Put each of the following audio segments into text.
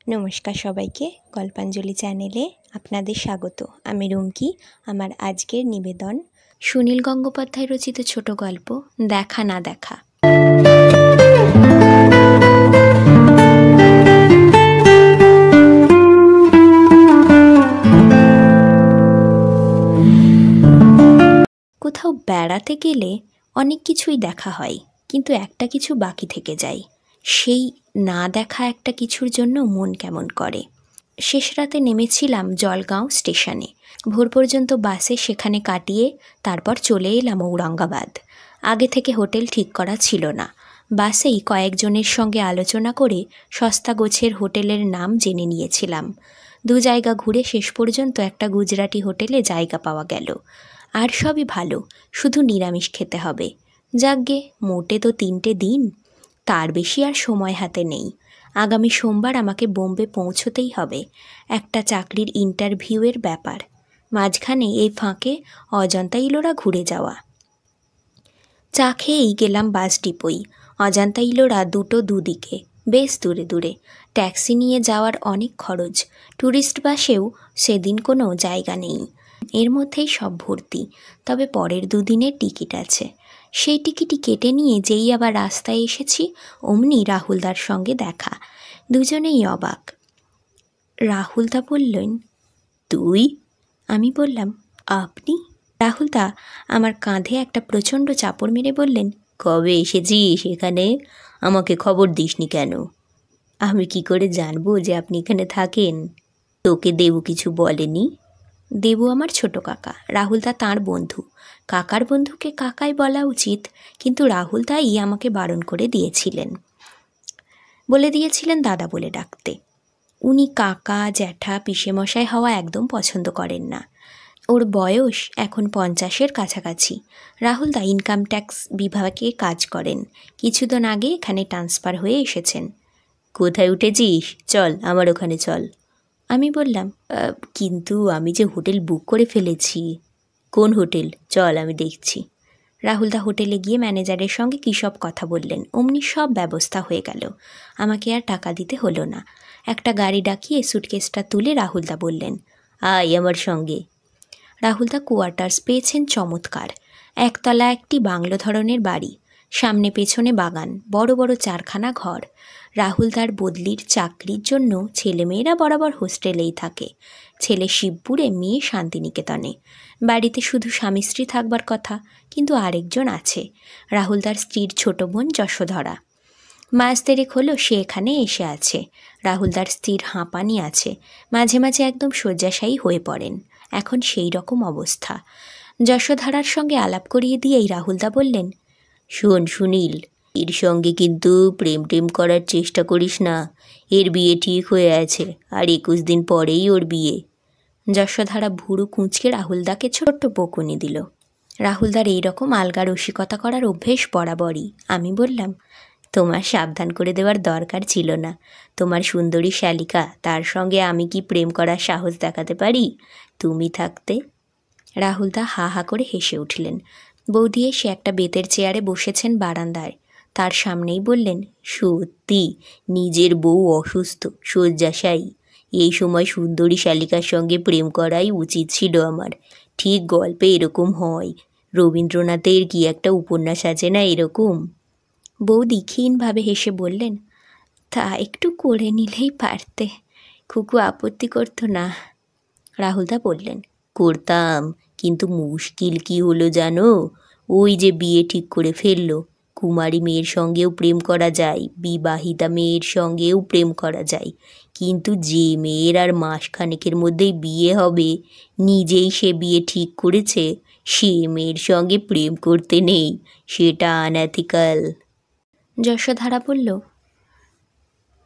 নমস্কার সবাইকে, গল্পাঞ্জলি চ্যানেলে আপনাদের স্বাগত। আমি রুমকি। আমার আজকের নিবেদন সুনীল গঙ্গোপাধ্যায় রচিত ছোট গল্প দেখা না দেখা। কোথাও বেড়াতে গেলে অনেক কিছুই দেখা হয়, কিন্তু একটা কিছু বাকি থেকে যায়। সেই না দেখা একটা কিছুর জন্য মন কেমন করে। শেষ রাতে নেমেছিলাম জলগাঁও স্টেশনে। ভোর পর্যন্ত বাসে সেখানে কাটিয়ে তারপর চলে এলাম ঔরঙ্গাবাদ। আগে থেকে হোটেল ঠিক করা ছিল না। বাসেই কয়েকজনের সঙ্গে আলোচনা করে সস্তা গোছের হোটেলের নাম জেনে নিয়েছিলাম। 2 জায়গা ঘুরে শেষ পর্যন্ত একটা গুজরাটি হোটেলে জায়গা পাওয়া গেল। আর সবই ভালো, শুধু নিরামিষ খেতে হবে। যাকগে, মোটে তো 3টে দিন, তার বেশি আর সময় হাতে নেই। আগামী সোমবার আমাকে বোম্বে পৌঁছতেই হবে, একটা চাকরির ইন্টারভিউয়ের ব্যাপার। মাঝখানে এই ফাঁকে অজন্তা ইলোরা ঘুরে যাওয়া। চা খেয়েই গেলাম বাস ডিপোই। অজন্তা ইলোরা দুদিকে, বেশ দূরে দূরে। ট্যাক্সি নিয়ে যাওয়ার অনেক খরচ। ট্যুরিস্ট বাসেও সেদিন কোনো জায়গা নেই। এর মধ্যেই সব ভর্তি, তবে পরের 2 দিনের টিকিট আছে। সেই টিকিটই কেটে নিয়ে যেই আবার রাস্তায় এসেছি, অমনি রাহুলদার সঙ্গে দেখা। দুজনেই অবাক। রাহুলদা বললেন, তুই? আমি বললাম, আপনি? রাহুলদা আমার কাঁধে একটা প্রচণ্ড চাপড় মেরে বললেন, কবে এসেছিস এখানে? আমাকে খবর দিসনি কেন? আমি কি করে জানবো যে আপনি এখানে থাকেন? তোকে দেবু কিছু বলেনি? দেবু আমার ছোট কাকা, রাহুলদা তাঁর বন্ধু। কাকার বন্ধুকে কাকাই বলা উচিত, কিন্তু রাহুলদাই আমাকে বারণ করে দিয়েছিলেন। বলে দিয়েছিলেন দাদা বলে ডাকতে। উনি কাকা, জ্যাঠা, পিসেমশাই হওয়া একদম পছন্দ করেন না। ওর বয়স এখন 50-এর কাছাকাছি। রাহুলদা ইনকাম ট্যাক্স বিভাগে কাজ করেন। কিছুদিন আগে এখানে ট্রান্সফার হয়ে এসেছেন। কোথায় উঠেছিস? চল আমার ওখানে চল। আমি বললাম, কিন্তু আমি যে হোটেল বুক করে ফেলেছি। কোন হোটেল? চল আমি দেখছি। রাহুলদা হোটেলে গিয়ে ম্যানেজারের সঙ্গে কী সব কথা বললেন। অমনি সব ব্যবস্থা হয়ে গেল। আমাকে আর টাকা দিতে হলো না। একটা গাড়ি ডাকিয়ে সুটকেসটা তুলে রাহুলদা বললেন, আয় আমার সঙ্গে। রাহুলদা কোয়ার্টার্স পেয়েছেন চমৎকার। একতলা একটি বাংলো ধরনের বাড়ি, সামনে পেছনে বাগান, বড় বড় 4খানা ঘর। রাহুলদার বদলির চাকরির জন্য ছেলেমেয়েরা বরাবর হোস্টেলেই থাকে। ছেলে শিবপুরে, মেয়ে শান্তিনিকেতনে। বাড়িতে শুধু স্বামী স্ত্রী থাকবার কথা, কিন্তু আরেকজন আছে, রাহুলদার স্ত্রীর ছোট বোন যশোধরা। মাস 3 হলো সে এখানে এসে আছে। রাহুলদার স্ত্রীর হাঁপানি আছে, মাঝে মাঝে একদম শয্যাশায়ী হয়ে পড়েন। এখন সেই রকম অবস্থা। যশোধরার সঙ্গে আলাপ করিয়ে দিয়েই রাহুলদা বললেন, শোন সুনীল, এর সঙ্গে কিন্তু প্রেম করার চেষ্টা করিস না। এর বিয়ে ঠিক হয়ে আছে, আর 21 দিন পরেই ওর বিয়ে। যশোধরা ভুরু কুঁচকে রাহুলদাকে ছোট্ট বকুনি দিল। রাহুলদার এইরকম আলগা রসিকতা করার অভ্যেস বরাবরই। আমি বললাম, তোমার সাবধান করে দেওয়ার দরকার ছিল না। তোমার সুন্দরী শালিকা, তার সঙ্গে আমি কি প্রেম করার সাহস দেখাতে পারি তুমি থাকতে? রাহুলদা হা হা করে হেসে উঠলেন। বৌদি এসে একটা বেতের চেয়ারে বসেছেন বারান্দায়, তার সামনেই বললেন, সত্যি নিজের বউ অসুস্থ, শয্যাশায়ী, এই সময় সুন্দরী শালিকার সঙ্গে প্রেম করাই উচিত ছিল আমার। ঠিক গল্পে এরকম হয়। রবীন্দ্রনাথের কি একটা উপন্যাস আছে না এরকম? বৌদি ক্ষীণভাবে হেসে বললেন, তা একটু করে নিলেই পারতে, খুকু আপত্তি করতো না। রাহুলদা বললেন, করতাম, কিন্তু মুশকিল কি হলো জানো? ওই যে বিয়ে ঠিক করে ফেললো। কুমারী মেয়ের সঙ্গেও প্রেম করা যায়, বিবাহিতা মেয়ের সঙ্গেও প্রেম করা যায়, কিন্তু যে মেয়ের আর মাসখানেকের মধ্যেই বিয়ে হবে, নিজেই সে বিয়ে ঠিক করেছে, সে মেয়ের সঙ্গে প্রেম করতে নেই, সেটা আনএথিক্যাল। যশোধরা বলল,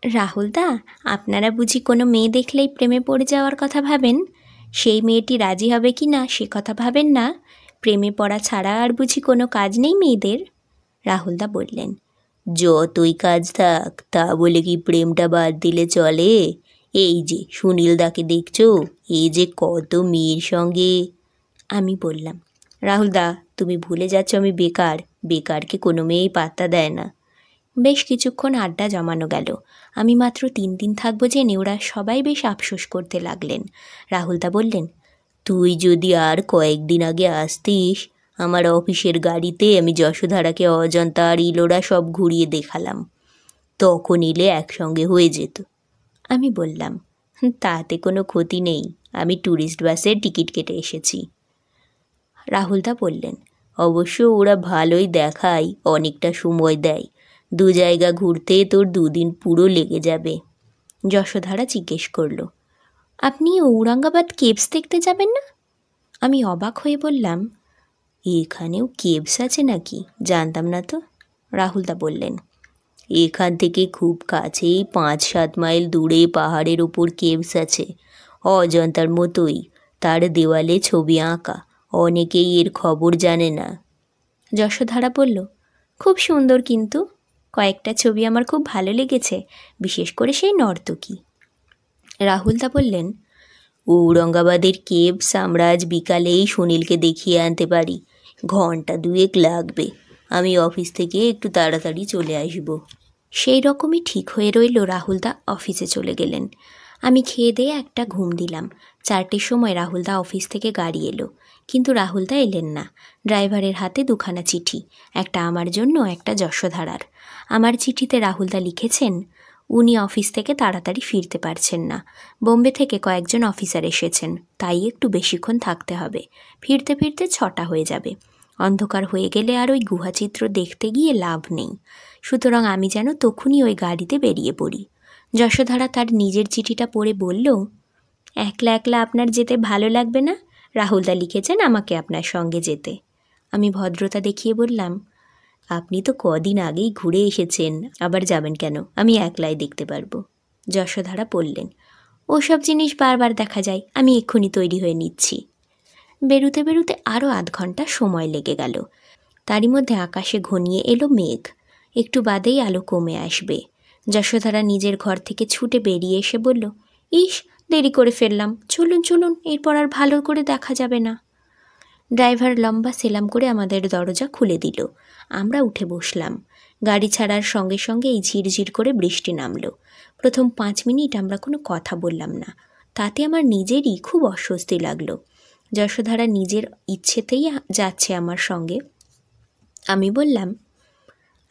রাহুলদা, আপনারা বুঝি কোনো মেয়ে দেখলেই প্রেমে পড়ে যাওয়ার কথা ভাবেন? সেই মেয়েটি রাজি হবে কি না সে কথা ভাবেন না? প্রেমে পড়া ছাড়া আর বুঝি কোনো কাজ নেই মেয়েদের? রাহুলদা বললেন, যতই কাজ থাক, তা বলে কি প্রেমটা বাদ দিলে চলে? এই যে সুনীলদাকে দেখছো, এই যে কত মেয়ের সঙ্গে। আমি বললাম, রাহুলদা, তুমি ভুলে যাচ্ছ আমি বেকার। বেকারকে কোনো মেয়েই পাত্তা দেয় না। বেশ কিছুক্ষণ আড্ডা জমানো গেল। আমি মাত্র 3 দিন থাকবো জেনে ওরা সবাই বেশ আফসোস করতে লাগলেন। রাহুলদা বললেন, তুই যদি আর কয়েকদিন আগে আসতিস, আমার অফিসের গাড়িতে আমি যশোধারাকে অজন্তা আর ইলোরা সব ঘুরিয়ে দেখালাম, তখন এলে একসঙ্গে হয়ে যেত। আমি বললাম, তাতে কোনো ক্ষতি নেই, আমি ট্যুরিস্ট বাসের টিকিট কেটে এসেছি। রাহুলদা বললেন, অবশ্য ওরা ভালোই দেখায়, অনেকটা সময় দেয়, 2 জায়গা ঘুরতে তোর 2 দিন পুরো লেগে যাবে। যশোধারা জিজ্ঞেস করল, আপনি ঔরঙ্গাবাদ কেভস দেখতে যাবেন না? আমি অবাক হয়ে বললাম, এখানেও কেভস আছে নাকি? জানতাম না তো। রাহুলদা বললেন, এখান থেকে খুব কাছেই 5-7 মাইল দূরে পাহাড়ের ওপর কেভস আছে, অজন্তার মতোই, তার দেওয়ালে ছবি আঁকা, অনেকেই এর খবর জানে না। যশোধারা বলল, খুব সুন্দর, কিন্তু কয়েকটা ছবি আমার খুব ভালো লেগেছে, বিশেষ করে সেই নর্তকী। রাহুলদা বললেন, ঔরঙ্গাবাদের কেভস আমরা আজ বিকালেই সুনীলকে দেখিয়ে আনতে পারি, 1 ঘন্টা 2 লাগবে। আমি অফিস থেকে একটু তাড়াতাড়ি চলে আসব। সেই রকমই ঠিক হয়ে রইল। রাহুলদা অফিসে চলে গেলেন। আমি খেয়ে দিয়ে একটা ঘুম দিলাম। 4টের সময় রাহুলদা অফিস থেকে গাড়ি এলো, কিন্তু রাহুলদা এলেন না। ড্রাইভারের হাতে 2খানা চিঠি, একটা আমার জন্য, একটা যশোধারার। আমার চিঠিতে রাহুলদা লিখেছেন, উনি অফিস থেকে তাড়াতাড়ি ফিরতে পারছেন না, বোম্বে থেকে কয়েকজন অফিসার এসেছেন, তাই একটু বেশিক্ষণ থাকতে হবে, ফিরতে ফিরতে 6টা হয়ে যাবে। অন্ধকার হয়ে গেলে আর ওই গুহাচিত্র দেখতে গিয়ে লাভ নেই, সুতরাং আমি যেন তখনই ওই গাড়িতে বেরিয়ে পড়ি। যশোধারা তার নিজের চিঠিটা পড়ে বলল, একলা একলা আপনার যেতে ভালো লাগবে না, রাহুলদা লিখেছেন আমাকে আপনার সঙ্গে যেতে। আমি ভদ্রতা দেখিয়ে বললাম, আপনি তো কদিন আগেই ঘুরে এসেছেন, আবার যাবেন কেন? আমি একলাই দেখতে পারবো। যশোধারা বললেন, ওসব জিনিস বারবার দেখা যায়, আমি এক্ষুনি তৈরি হয়ে নিচ্ছি। বেরুতে বেরুতে আরও 1/2 ঘন্টা সময় লেগে গেল। তারই মধ্যে আকাশে ঘনিয়ে এলো মেঘ, একটু বাদেই আলো কমে আসবে। যশোধারা নিজের ঘর থেকে ছুটে বেরিয়ে এসে বলল, ইস, দেরি করে ফেললাম, চলুন চলুন, এরপর আর ভালো করে দেখা যাবে না। ড্রাইভার লম্বা সেলাম করে আমাদের দরজা খুলে দিল। আমরা উঠে বসলাম। গাড়ি ছাড়ার সঙ্গে সঙ্গে এই ঝিরঝির করে বৃষ্টি নামলো। প্রথম 5 মিনিট আমরা কোনো কথা বললাম না, তাতে আমার নিজেরই খুব অস্বস্তি লাগলো। যশোধারা নিজের ইচ্ছেতেই যাচ্ছে আমার সঙ্গে। আমি বললাম,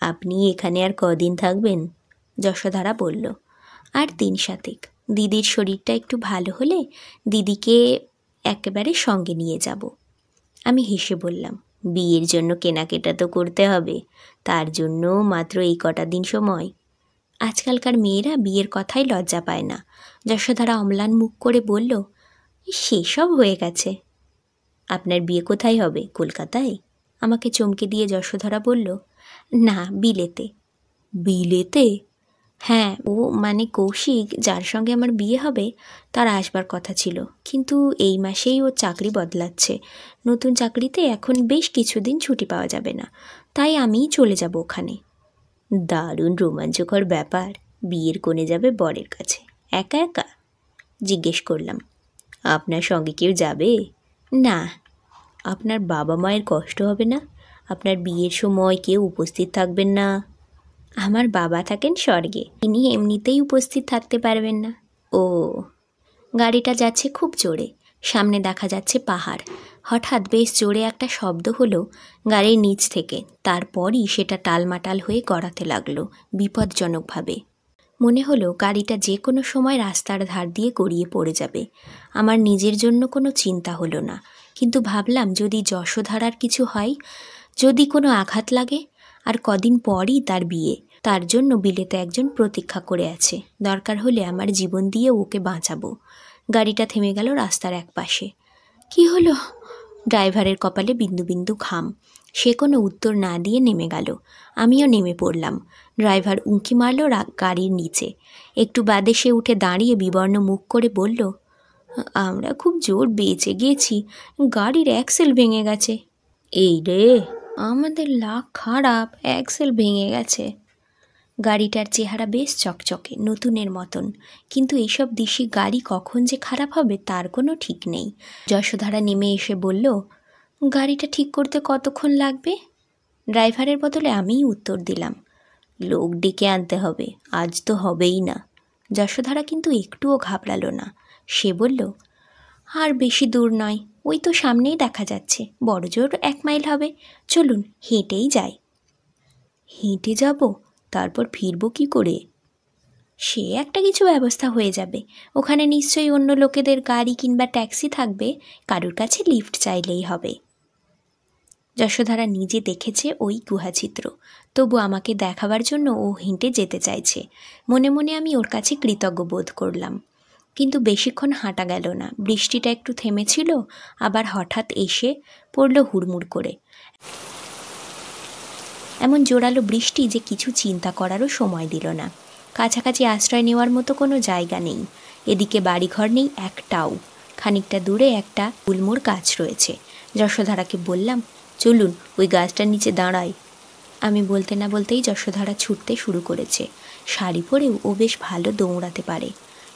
আপনি এখানে আর কদিন থাকবেন? যশোধারা বলল, আর 3 সাতেক। দিদির শরীরটা একটু ভালো হলে দিদিকে একেবারে সঙ্গে নিয়ে যাব। আমি হেসে বললাম, বিয়ের জন্য কেনাকাটা তো করতে হবে, তার জন্য মাত্র এই কটা দিন সময়। আজকালকার মেয়েরা বিয়ের কথাই লজ্জা পায় না। যশোধারা অম্লান মুখ করে বলল, সেসব হয়ে গেছে। আপনার বিয়ে কোথায় হবে? কলকাতায়? আমাকে চমকে দিয়ে যশোধারা বলল, না, বিলেতে। বিলেতে? হ্যাঁ, ও মানে কৌশিক, যার সঙ্গে আমার বিয়ে হবে, তার আসবার কথা ছিল, কিন্তু এই মাসেই ও চাকরি বদলাচ্ছে। নতুন চাকরিতে এখন বেশ কিছুদিন ছুটি পাওয়া যাবে না, তাই আমিই চলে যাব ওখানে। দারুণ রোমাঞ্চকর ব্যাপার। বিয়ের কোণে যাবে বরের কাছে, একা একা? জিজ্ঞেস করলাম। আপনার সঙ্গে কেউ যাবে? না। আপনার বাবা মায়ের কষ্ট হবে না? আপনার বিয়ের সময় কেউ উপস্থিত থাকবেন না? আমার বাবা থাকেন স্বর্গে, তিনি এমনিতেই উপস্থিত থাকতে পারবেন না। ও। গাড়িটা যাচ্ছে খুব জোরে, সামনে দেখা যাচ্ছে পাহাড়। হঠাৎ বেশ জোরে একটা শব্দ হলো গাড়ির নিচ থেকে, তারপরই সেটা টালমাটাল হয়ে গড়াতে লাগলো বিপজ্জনকভাবে। মনে হলো গাড়িটা যে কোনো সময় রাস্তার ধার দিয়ে গড়িয়ে পড়ে যাবে। আমার নিজের জন্য কোনো চিন্তা হলো না, কিন্তু ভাবলাম, যদি যশোধারার কিছু হয়, যদি কোনো আঘাত লাগে। আর কদিন পরই তার বিয়ে, তার জন্য বিলেতে একজন প্রতীক্ষা করে আছে, দরকার হলে আমার জীবন দিয়ে ওকে বাঁচাবো। গাড়িটা থেমে গেল রাস্তার একপাশে। কি হলো? ড্রাইভারের কপালে বিন্দু বিন্দু ঘাম। সে কোনো উত্তর না দিয়ে নেমে গেল। আমিও নেমে পড়লাম। ড্রাইভার উঁকি মারল গাড়ির নিচে। একটু বাদে সে উঠে দাঁড়িয়ে বিবর্ণ মুখ করে বলল, আমরা খুব জোর বেঁচে গিয়েছি, গাড়ির অ্যাক্সেল ভেঙে গেছে। এই রে, আমাদের লাক খারাপ, অ্যাক্সেল ভেঙে গেছে। গাড়িটার চেহারা বেশ চকচকে, নতুনের মতন, কিন্তু এইসব দেশি গাড়ি কখন যে খারাপ হবে তার কোনো ঠিক নেই। যশোধারা নেমে এসে বলল, গাড়িটা ঠিক করতে কতক্ষণ লাগবে? ড্রাইভারের বদলে আমিই উত্তর দিলাম, লোক ডেকে আনতে হবে, আজ তো হবেই না। যশোধারা কিন্তু একটুও ঘাবড়ালো না। সে বলল, আর বেশি দূর নয়, ওই তো সামনেই দেখা যাচ্ছে, বড়জোর 1 মাইল হবে, চলুন হেঁটেই যাই। হেঁটে যাব? তারপর ফিরবো কি করে? সে একটা কিছু ব্যবস্থা হয়ে যাবে, ওখানে নিশ্চয়ই অন্য লোকেদের গাড়ি কিংবা ট্যাক্সি থাকবে, কারোর কাছে লিফট চাইলেই হবে। যশোধারা নিজে দেখেছে ওই গুহাচিত্র, তবু আমাকে দেখাবার জন্য ও হেঁটে যেতে চাইছে। মনে মনে আমি ওর কাছে কৃতজ্ঞ বোধ করলাম। কিন্তু বেশিক্ষণ হাঁটা গেল না। বৃষ্টিটা একটু থেমেছিল, আবার হঠাৎ এসে পড়ল হুড়মুড় করে। এমন জোরালো বৃষ্টি যে কিছু চিন্তা করারও সময় দিল না। কাছাকাছি আশ্রয় নেওয়ার মতো কোনো জায়গা নেই, এদিকে বাড়িঘর নেই একটাও। খানিকটা দূরে একটা গুলমোড় গাছ রয়েছে। যশোধারাকে বললাম, চলুন ওই গাছটার নিচে দাঁড়াই। আমি বলতে না বলতেই যশোধারা ছুটতে শুরু করেছে। শাড়ি পরেও ও বেশ ভালো দৌড়াতে পারে।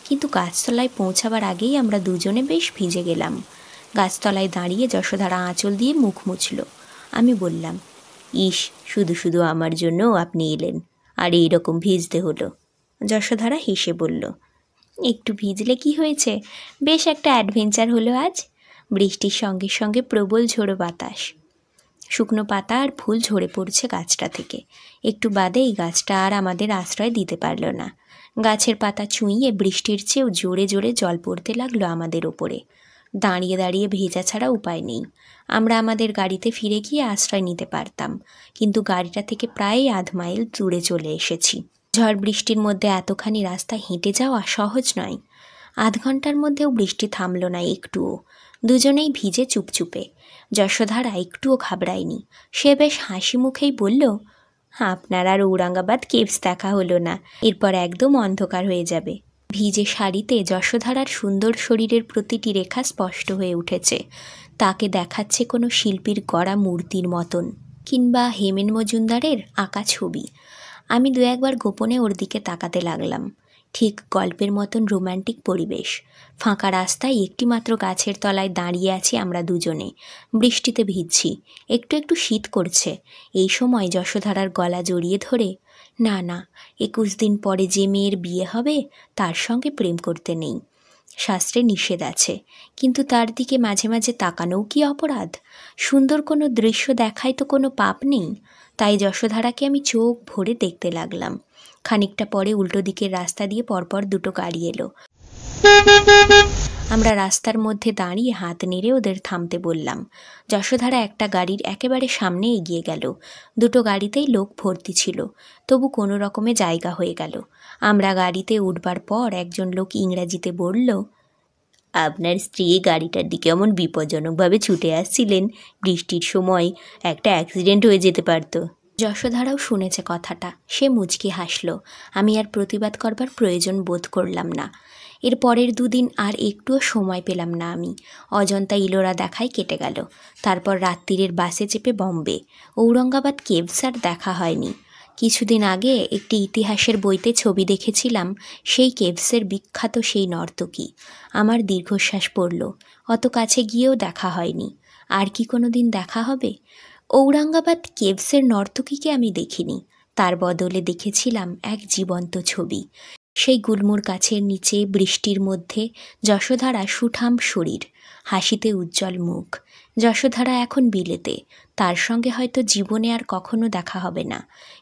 কিন্তু গাছতলায় পৌঁছাবার আগেই আমরা দুজনে বেশ ভিজে গেলাম। গাছতলায় দাঁড়িয়ে যশোধারা আঁচল দিয়ে মুখ মুছল। আমি বললাম, ইস, শুধু শুধু আমার জন্য আপনি এলেন, আর এইরকম ভিজতে হলো। যশোধারা হেসে বলল, একটু ভিজলে কি হয়েছে, বেশ একটা অ্যাডভেঞ্চার হলো আজ। বৃষ্টির সঙ্গে সঙ্গে প্রবল ঝোড়ো বাতাস, শুকনো পাতা আর ফুল ঝরে পড়ছে গাছটা থেকে। একটু বাদেই গাছটা আর আমাদের আশ্রয় দিতে পারল না। গাছের পাতা ছুঁইয়ে বৃষ্টির চেয়েও জোরে জোরে জল পড়তে লাগলো আমাদের ওপরে। দাঁড়িয়ে দাঁড়িয়ে ভেজা ছাড়া উপায় নেই। আমরা আমাদের গাড়িতে ফিরে গিয়ে আশ্রয় নিতে পারতাম, কিন্তু গাড়িটা থেকে প্রায় 1/2 মাইল দূরে চলে এসেছি। ঝড় বৃষ্টির মধ্যে এতখানি রাস্তা হেঁটে যাওয়া সহজ নয়। 1/2 ঘন্টার মধ্যেও বৃষ্টি থামল না একটুও। দুজনেই ভিজে চুপচুপে। যশোধারা একটুও ঘাবড়ায়নি। সে বেশ হাসি মুখেই বলল, আপনার আর ঔরঙ্গাবাদ কেভস দেখা হলো না, এরপর একদম অন্ধকার হয়ে যাবে। ভিজে শাড়িতে যশোধারার সুন্দর শরীরের প্রতিটি রেখা স্পষ্ট হয়ে উঠেছে। তাকে দেখাচ্ছে কোনো শিল্পীর গড়া মূর্তির মতন, কিংবা হেমেন মজুমদারের আঁকা ছবি। আমি 2-1 গোপনে ওর দিকে তাকাতে লাগলাম। ঠিক গল্পের মতন রোম্যান্টিক পরিবেশ। ফাঁকা রাস্তায় একটিমাত্র গাছের তলায় দাঁড়িয়ে আছি আমরা দুজনে। বৃষ্টিতে ভিজছি, একটু একটু শীত করছে। এই সময় যশোধারার গলা জড়িয়ে ধরে, না না, 21 দিন পরে যে মেয়ের বিয়ে হবে তার সঙ্গে প্রেম করতে নেই, শাস্ত্রে নিষেধ আছে। কিন্তু তার দিকে মাঝে মাঝে তাকানোও কি অপরাধ? সুন্দর কোনো দৃশ্য দেখায় তো কোনো পাপ নেই। তাই যশোধারাকে আমি চোখ ভরে দেখতে লাগলাম। খানিকটা পরে উল্টো দিকের রাস্তা দিয়ে পরপর 2টো গাড়ি এলো। আমরা রাস্তার মধ্যে দাঁড়িয়ে হাত নেড়ে ওদের থামতে বললাম। যশোধারা একটা গাড়ির একেবারে সামনে এগিয়ে গেল। 2টো গাড়িতেই লোক ভর্তি ছিল, তবু কোনো রকমে জায়গা হয়ে গেল। আমরা গাড়িতে উঠবার পর একজন লোক ইংরাজিতে বলল, আপনার স্ত্রী গাড়িটার দিকে এমন বিপজ্জনকভাবে ছুটে আসছিলেন, বৃষ্টির সময় একটা অ্যাক্সিডেন্ট হয়ে যেতে পারত। যশোধারাও শুনেছে কথাটা। সে মুচকি হাসল। আমি আর প্রতিবাদ করবার প্রয়োজন বোধ করলাম না। এর পরের 2 দিন আর একটুও সময় পেলাম না আমি। অজন্তা ইলোরা দেখায় কেটে গেল। তারপর রাত্রিরের বাসে চেপে বম্বে। ঔরঙ্গাবাদ কেভস আর দেখা হয়নি। কিছুদিন আগে একটি ইতিহাসের বইতে ছবি দেখেছিলাম, সেই কেভসের বিখ্যাত সেই নর্তকী। আমার দীর্ঘশ্বাস পড়ল। অত কাছে গিয়েও দেখা হয়নি। আর কি কোনো দিন দেখা হবে? ঔরঙ্গাবাদ কেভসের নর্তকীকে আমি দেখিনি, তার বদলে দেখেছিলাম এক জীবন্ত ছবি। সেই গুলমোড় গাছের নিচে বৃষ্টির মধ্যে যশোধারা সুঠাম শরীর, হাসিতে উজ্জ্বল মুখ। যশোধারা এখন বিলেতে, তার সঙ্গে হয়তো জীবনে আর কখনো দেখা হবে না,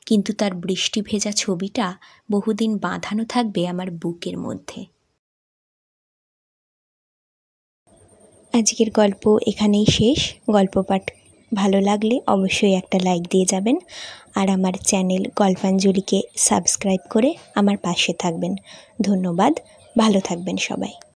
কিন্তু তার বৃষ্টি ভেজা ছবিটা বহুদিন বাঁধানো থাকবে আমার বুকের মধ্যে। আজকের গল্প এখানেই শেষ। গল্প পাঠ ভালো লাগলে অবশ্যই একটা লাইক দিয়ে যাবেন, আর আমার চ্যানেল গল্পাঞ্জলিকে সাবস্ক্রাইব করে আমার পাশে থাকবেন। ধন্যবাদ। ভালো থাকবেন সবাই।